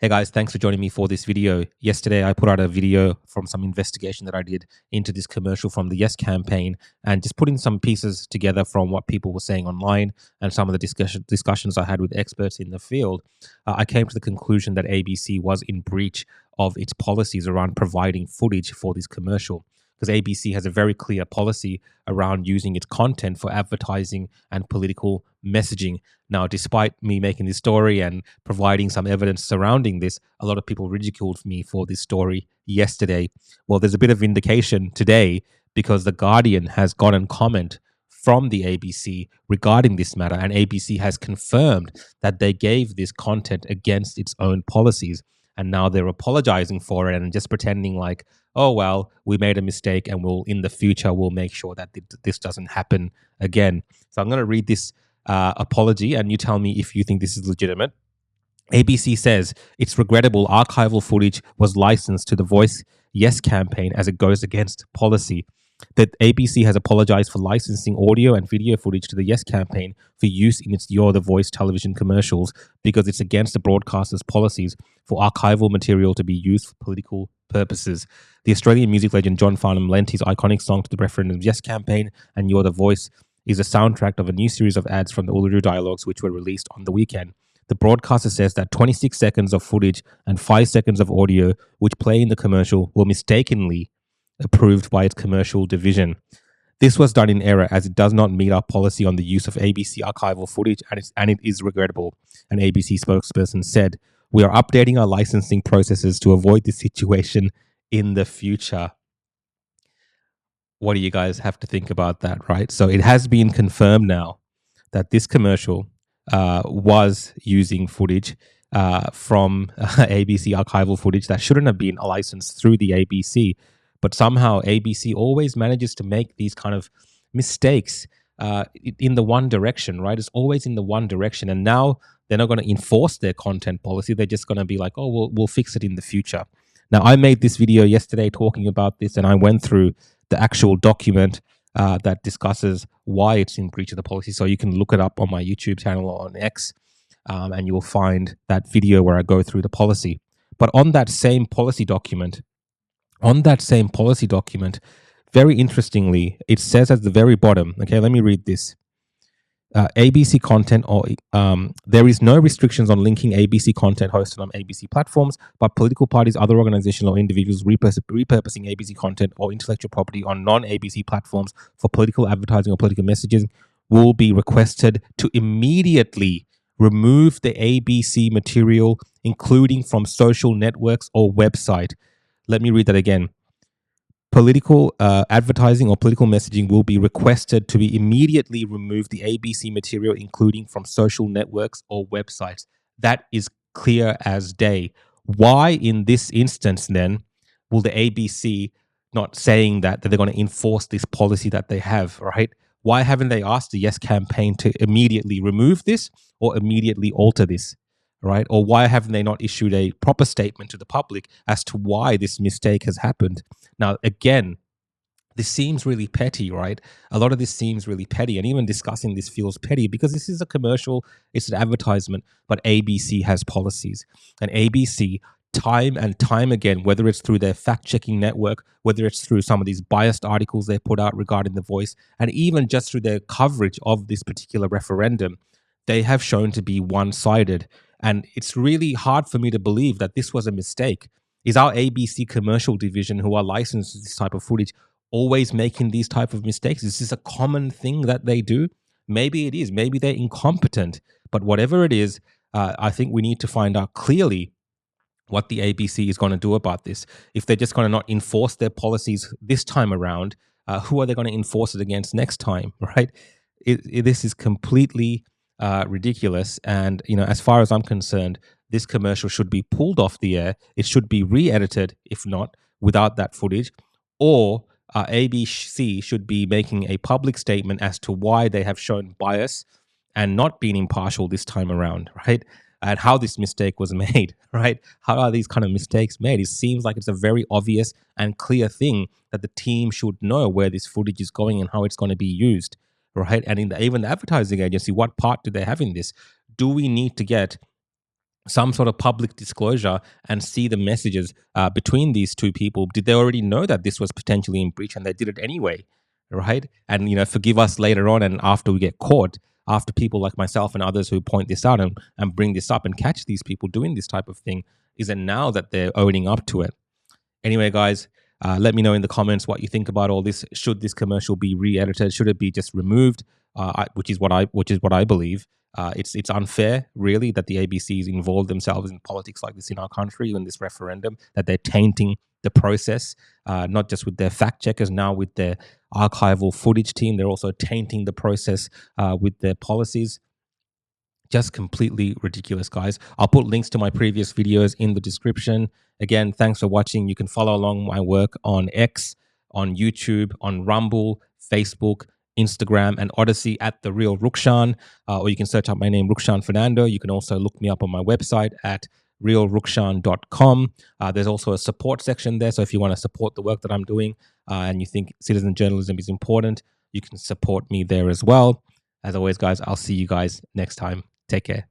Hey guys, thanks for joining me for this video. Yesterday, I put out a video from some investigation that I did into this commercial from the Yes campaign and just putting some pieces together from what people were saying online and some of the discussions I had with experts in the field. I came to the conclusion that ABC was in breach of its policies around providing footage for this commercial, because ABC has a very clear policy around using its content for advertising and political messaging. Now, despite me making this story and providing some evidence surrounding this, a lot of people ridiculed me for this story yesterday. Well, there's a bit of vindication today because The Guardian has gotten comment from the ABC regarding this matter, and ABC has confirmed that they gave this content against its own policies. And now they're apologizing for it and just pretending like, oh, well, we made a mistake and in the future, we'll make sure that this doesn't happen again. So I'm going to read this apology and you tell me if you think this is legitimate. ABC says it's regrettable archival footage was licensed to the Voice Yes campaign as it goes against policy. That ABC has apologized for licensing audio and video footage to the Yes campaign for use in its You're the Voice television commercials because it's against the broadcaster's policies for archival material to be used for political purposes. The Australian music legend John Farnham lent his iconic song to the referendum Yes campaign, and You're the Voice is a soundtrack of a new series of ads from the Uluru Dialogues which were released on the weekend. The broadcaster says that 26 seconds of footage and 5 seconds of audio which play in the commercial were mistakenly approved by its commercial division. This was done in error as it does not meet our policy on the use of ABC archival footage and it is regrettable, an ABC spokesperson said. We are updating our licensing processes to avoid this situation in the future. What do you guys have to think about that, right? So it has been confirmed now that this commercial was using footage from ABC archival footage that shouldn't have been licensed through the ABC. But somehow ABC always manages to make these kind of mistakes in the one direction, right? It's always in the one direction. And now they're not going to enforce their content policy. They're just going to be like, oh, we'll fix it in the future. Now, I made this video yesterday talking about this, and I went through the actual document that discusses why it's in breach of the policy. So you can look it up on my YouTube channel or on X, and you will find that video where I go through the policy. But on that same policy document, very interestingly, it says at the very bottom, okay, let me read this. ABC content there is no restrictions on linking ABC content hosted on ABC platforms, but political parties, other organizations or individuals repurposing ABC content or intellectual property on non-ABC platforms for political advertising or political messaging will be requested to immediately remove the ABC material, including from social networks or website. Let me read that again. Political advertising or political messaging will be requested to be immediately remove the ABC material, including from social networks or websites. That is clear as day. Why in this instance then will the ABC not saying that they're going to enforce this policy that they have, right? Why haven't they asked the Yes campaign to immediately remove this or immediately alter this? Right? Or why haven't they not issued a proper statement to the public as to why this mistake has happened? Now, again, this seems really petty, right? A lot of this seems really petty, and even discussing this feels petty because this is a commercial, it's an advertisement, but ABC has policies. And ABC, time and time again, whether it's through their fact-checking network, whether it's through some of these biased articles they put out regarding The Voice, and even just through their coverage of this particular referendum, they have shown to be one-sided. And it's really hard for me to believe that this was a mistake. Is our ABC commercial division, who are licensed to this type of footage, always making these type of mistakes? Is this a common thing that they do? Maybe it is. Maybe they're incompetent. But whatever it is, I think we need to find out clearly what the ABC is going to do about this. If they're just going to not enforce their policies this time around, who are they going to enforce it against next time, right? This is completely ridiculous. And, as far as I'm concerned, this commercial should be pulled off the air. It should be re-edited, if not, without that footage. Or ABC should be making a public statement as to why they have shown bias and not been impartial this time around, right? And how this mistake was made, right? How are these kind of mistakes made? It seems like it's a very obvious and clear thing that the team should know where this footage is going and how it's going to be used. Right. And even the advertising agency, what part do they have in this? Do we need to get some sort of public disclosure and see the messages between these two people. Did they already know that this was potentially in breach and they did it anyway, right? And forgive us later on, and after we get caught, after people like myself and others who point this out and bring this up and catch these people doing this type of thing, is it now that they're owning up to it? Anyway, guys, let me know in the comments what you think about all this. Should this commercial be re-edited? Should it be just removed? Which is what I believe. It's unfair, really, that the ABCs involve themselves in politics like this in our country, in this referendum, that they're tainting the process, not just with their fact checkers, now with their archival footage team. They're also tainting the process with their policies. Just completely ridiculous, guys. I'll put links to my previous videos in the description. Again, thanks for watching. You can follow along my work on X, on YouTube, on Rumble, Facebook, Instagram, and Odyssey at The Real Rukshan. Or you can search up my name, Rukshan Fernando. You can also look me up on my website at realrukshan.com. There's also a support section there. So if you want to support the work that I'm doing and you think citizen journalism is important, you can support me there as well. As always, guys, I'll see you guys next time. Take care.